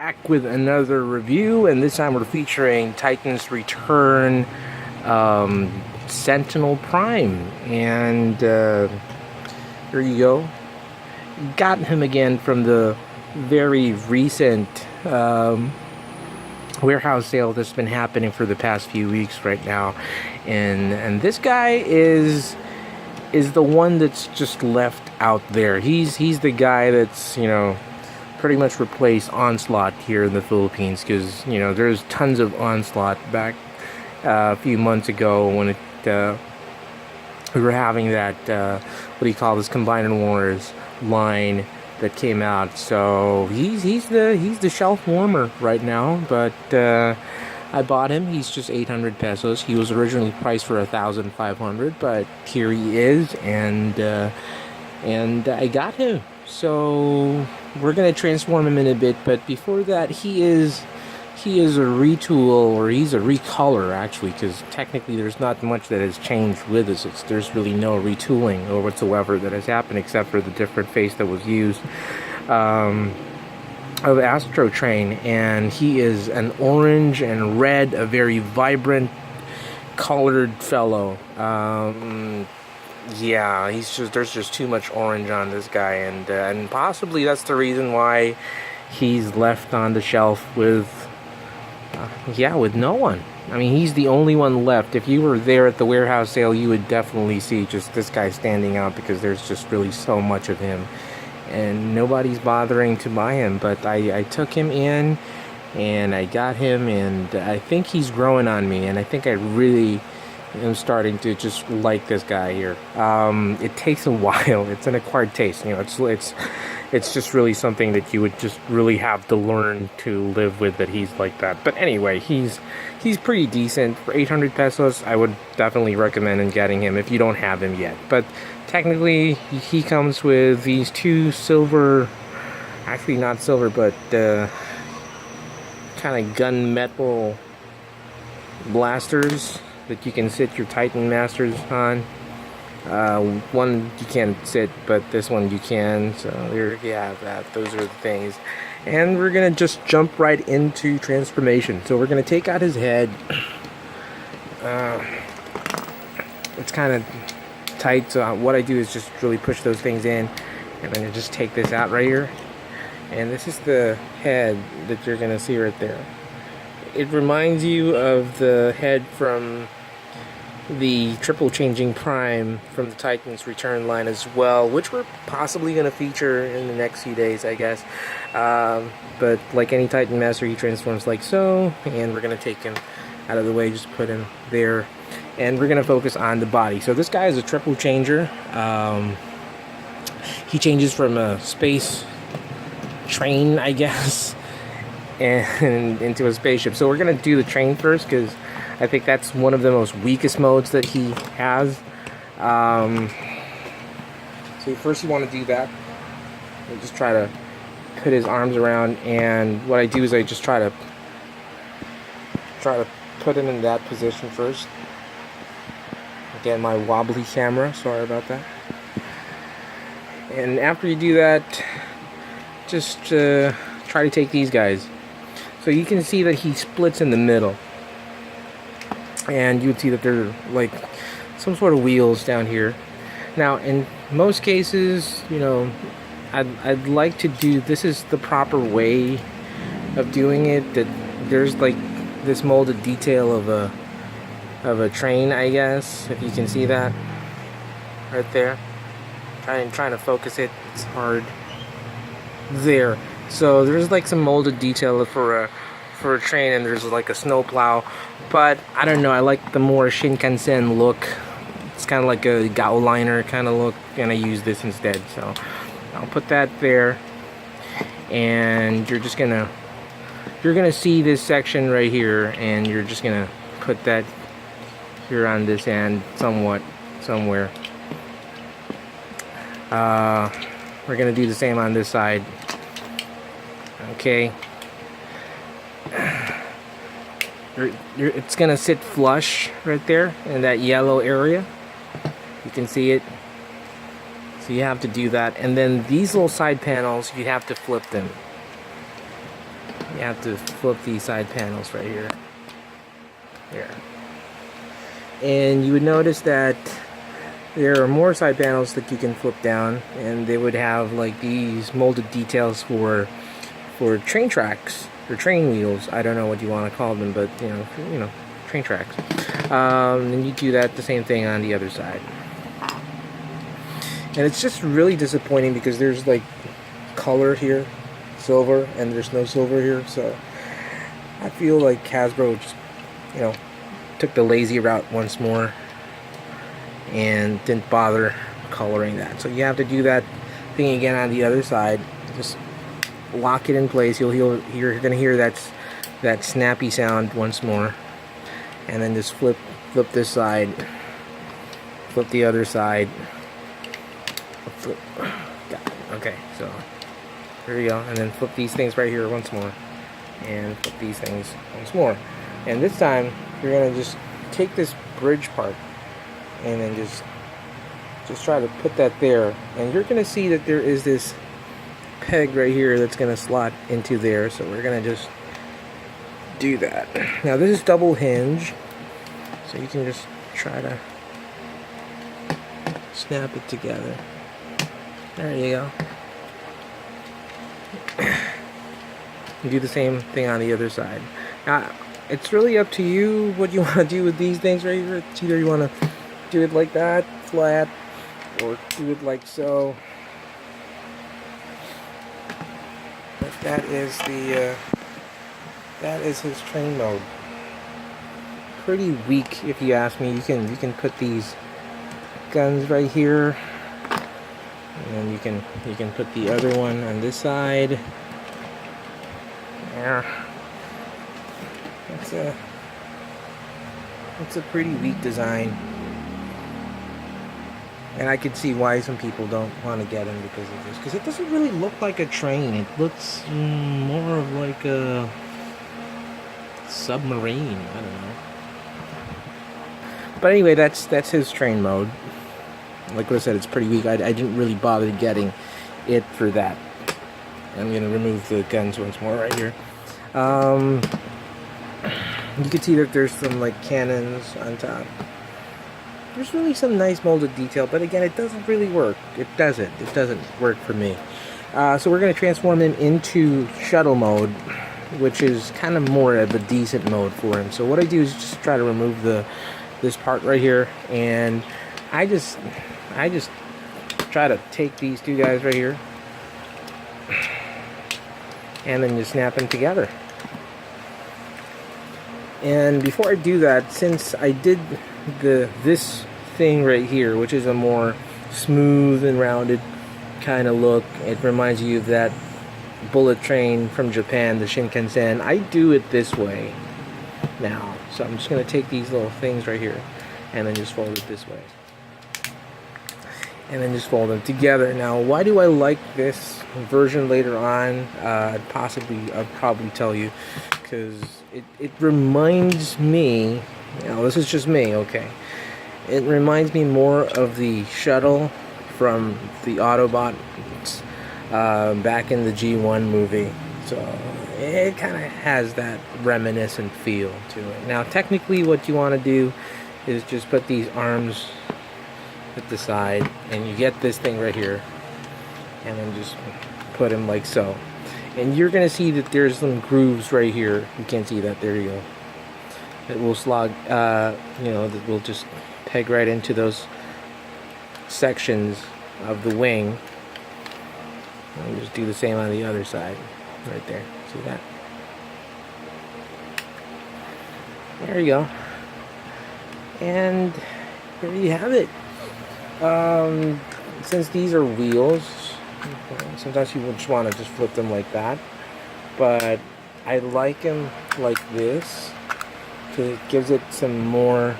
Back with another review, and this time we're featuring Titan's Return Sentinel Prime. And here you go. Got him again from the very recent warehouse sale that's been happening for the past few weeks right now. And this guy is the one that's just left out there. He's the guy that's, you know, pretty much replace Onslaught here in the Philippines, because you know there's tons of Onslaught back a few months ago when we were having that what do you call this, Combined Wars line that came out. So he's the shelf warmer right now, but I bought him. He's just 800 pesos. He was originally priced for 1,500, but here he is, and I got him. So we're gonna transform him in a bit, but before that, he is a retool, or he's a recolor actually, because technically there's not much that has changed with this. There's really no retooling or whatsoever that has happened, except for the different face that was used of Astro Train, and he is an orange and red, a very vibrant colored fellow. Yeah, there's just too much orange on this guy, and possibly that's the reason why he's left on the shelf with no one. I mean, he's the only one left. If you were there at the warehouse sale, you would definitely see just this guy standing out, because there's just really so much of him, and nobody's bothering to buy him. But I took him in, and I got him, and I think he's growing on me, and I think I really I'm starting to just like this guy here. It takes a while. It's an acquired taste, you know. It's just really something that you would just really have to learn to live with, that he's like that. But anyway, he's pretty decent for 800 pesos. I would definitely recommend getting him if you don't have him yet. But technically, he comes with these two silver, actually not silver, but kind of gunmetal blasters that you can sit your Titan Masters on. One you can't sit, but this one you can. So there you have that. Those are the things. And we're gonna just jump right into transformation. So we're gonna take out his head. It's kind of tight, so what I do is just really push those things in, and then I just take this out right here. And this is the head that you're gonna see right there. It reminds you of the head from the triple changing Prime from the Titan's Return line as well, which we're possibly going to feature in the next few days, I guess. But like any Titan Master, he transforms like so, and we're going to take him out of the way, just put him there, and we're going to focus on the body. So this guy is a triple changer. He changes from a space train, I guess, and into a spaceship. So we're going to do the train first, because I think that's one of the most weakest modes that he has. So first you want to do that. You just try to put his arms around, and what I do is I just try to put him in that position first. Again, my wobbly camera, sorry about that. And after you do that, just try to take these guys. So you can see that he splits in the middle, and you would see that there are like some sort of wheels down here. Now, in most cases, you know, I'd like to do, this is the proper way of doing it, that there's like this molded detail of a train, I guess, if you can see that right there. Trying to focus it, it's hard. There. So there's like some molded detail for a train, and there's like a snowplow. But I don't know, I like the more Shinkansen look. It's kind of like a Gaoliner kind of look, and I use this instead. So I'll put that there, and you're gonna see this section right here, and you're just gonna put that here on this end somewhere. We're gonna do the same on this side. Okay. It's gonna sit flush right there in that yellow area. You can see it. So you have to do that, and then these little side panels, you have to flip them. you have to flip these side panels right here. Here. And you would notice that there are more side panels that you can flip down, and they would have like these molded details for train tracks or train wheels. I don't know what you want to call them, but you know, train tracks. And you do that the same thing on the other side. And it's just really disappointing because there's like color here, silver, and there's no silver here. So I feel like Hasbro just, you know, took the lazy route once more and didn't bother coloring that. So you have to do that thing again on the other side. Just lock it in place. You're gonna hear that snappy sound once more, and then just flip this side, flip the other side. Flip. Got it. Okay, so here we go, and then flip these things right here once more, and flip these things once more. And this time you're gonna just take this bridge part and then just try to put that there, and you're gonna see that there is this peg right here that's gonna slot into there. So we're gonna just do that. Now this is double hinge, so you can just try to snap it together. There you go. You do the same thing on the other side. Now it's really up to you what you want to do with these things right here. It's either you want to do it like that, flat, or do it like so. But that is his train mode. Pretty weak, if you ask me. You can put these guns right here, and you can put the other one on this side. Yeah, it's a pretty weak design. And I could see why some people don't want to get them because of this. Because it doesn't really look like a train. It looks more of like a submarine. I don't know. But anyway, that's his train mode. Like what I said, it's pretty weak. I didn't really bother getting it for that. I'm going to remove the guns once more right here. You can see that there's some like cannons on top. There's really some nice molded detail, but again, it doesn't really work. It doesn't work for me. So we're going to transform him into Shuttle Mode, which is kind of more of a decent mode for him. So what I do is just try to remove this part right here, and I just try to take these two guys right here, and then just snap them together. And before I do that, since I did this thing right here, which is a more smooth and rounded kind of look, it reminds you of that bullet train from Japan, the Shinkansen. I do it this way now. So I'm just going to take these little things right here and then just fold it this way. And then just fold them together. Now, why do I like this version later on? I'll probably tell you, because it reminds me, this is just me, okay? It reminds me more of the shuttle from the Autobots back in the G1 movie. So it kind of has that reminiscent feel to it. Now, technically, what you want to do is just put these arms at the side, and you get this thing right here, and then just put them like so. And you're gonna see that there's some grooves right here. You can't see that. There you go. It will slog. That will just peg right into those sections of the wing. And just do the same on the other side, right there. See that? There you go. And there you have it. Since these are wheels, sometimes people just want to just flip them like that, but I like them like this because it gives it some more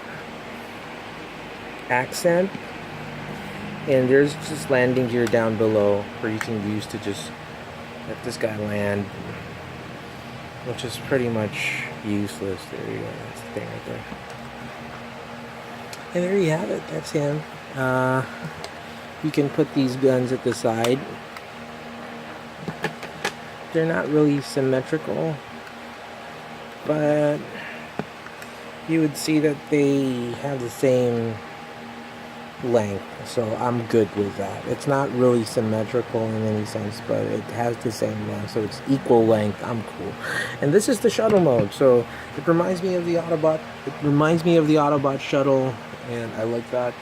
accent. And there's just landing gear down below where you can use to just let this guy land, which is pretty much useless. There you go, that's the thing right there. And there you have it, that's him. You can put these guns at the side. They're not really symmetrical, but you would see that they have the same length, so I'm good with that. It's not really symmetrical in any sense, but it has the same length, so it's equal length. I'm cool. And this is the shuttle mode, so it reminds me of the Autobot. It reminds me of the Autobot shuttle, and I like that.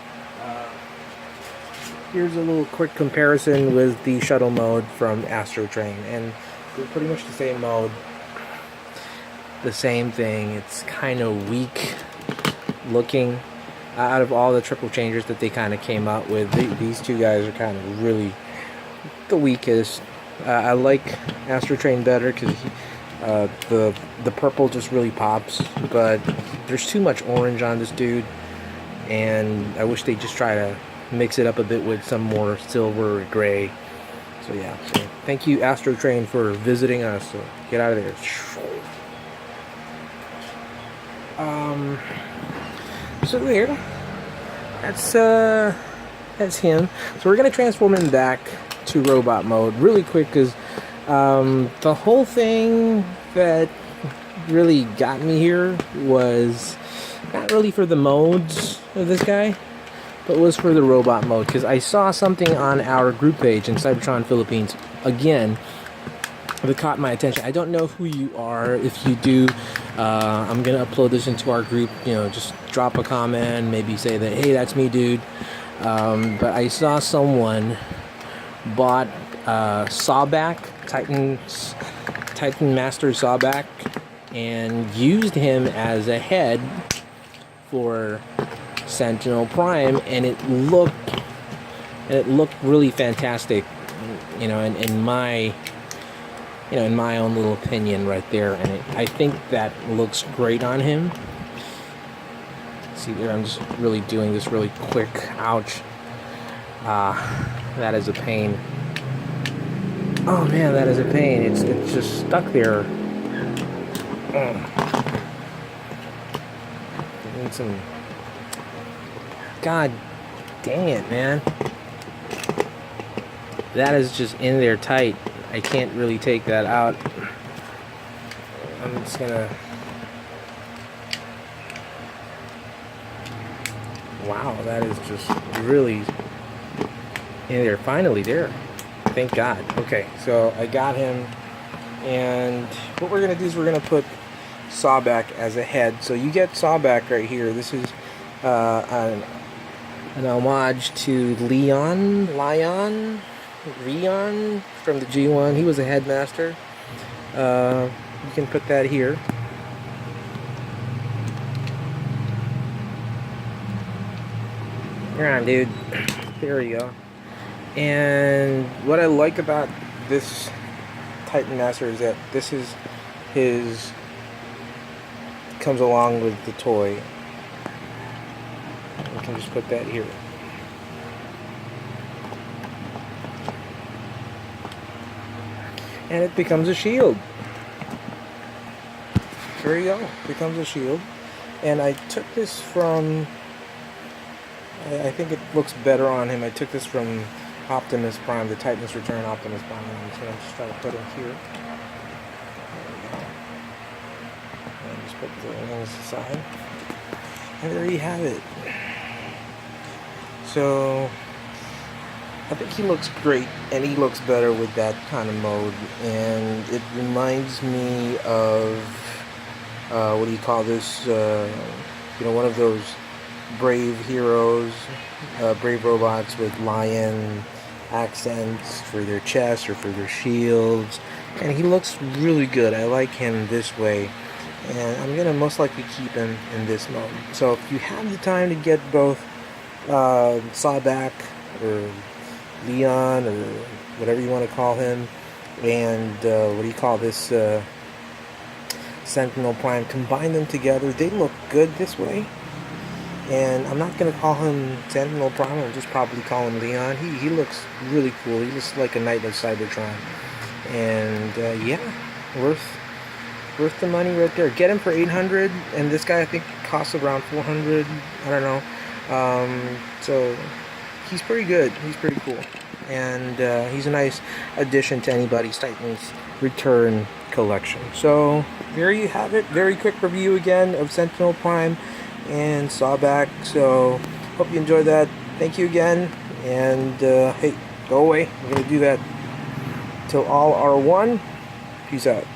Here's a little quick comparison with the shuttle mode from Astro Train, and they're pretty much the same mode, the same thing. It's kind of weak looking. Out of all the triple changers that they kind of came out with, these two guys are kind of really the weakest. I like Astro Train better because the purple just really pops, but there's too much orange on this dude, and I wish they just try to mix it up a bit with some more silver or gray. So yeah, so thank you Astro Train for visiting us. So get out of there. So there, that's him. So we're gonna transform him back to robot mode really quick, because the whole thing that really got me here was not really for the modes of this guy, but was for the robot mode, because I saw something on our group page in Cybertron Philippines again that caught my attention. I don't know who you are. If you do, I'm gonna upload this into our group. You know, just drop a comment, maybe say that, hey, that's me, dude. But I saw someone bought Sawback, Titan Master Sawback, and used him as a head for Sentinel Prime, and it looked really fantastic. You know, in my own little opinion right there, and I think that looks great on him. See there, I'm just really doing this really quick. Ouch. That is a pain. Oh man, that is a pain. It's just stuck there. Need some. God dang it, man. That is just in there tight. I can't really take that out. I'm just gonna... Wow, that is just really in there. Finally there. Thank God. Okay, so I got him, and what we're gonna do is we're gonna put Sawback as a head. So you get Sawback right here. This is an homage to Lione from the G1. He was a headmaster. You can put that here. You're on, dude. There you go. And what I like about this Titan Master is that this is his, comes along with the toy. You can just put that here. And it becomes a shield. There you go. It becomes a shield. And I took this from, I think it looks better on him. I took this from Optimus Prime, the Titan's Return Optimus Prime. So I'm just trying to put him here. There we go. And just put the wings aside. And there you have it. So I think he looks great, and he looks better with that kind of mode. And it reminds me of what do you call this? One of those brave heroes, brave robots with lion accents for their chests or for their shields. And he looks really good. I like him this way, and I'm gonna most likely keep him in this mode. So if you have the time to get both Sawback or Lione or whatever you want to call him, and what do you call this, Sentinel Prime, combine them together. They look good this way. And I'm not going to call him Sentinel Prime, I'll just probably call him Lione. He looks really cool. He looks like a knight of Cybertron. And yeah, worth the money right there. Get him for $800, and this guy I think costs around $400. I don't know. So he's pretty good. He's pretty cool. And he's a nice addition to anybody's Titan's Return collection. So there you have it. Very quick review again of Sentinel Prime and Sawback. So hope you enjoyed that. Thank you again. And hey, go away. We're going to do that till all are one. Peace out.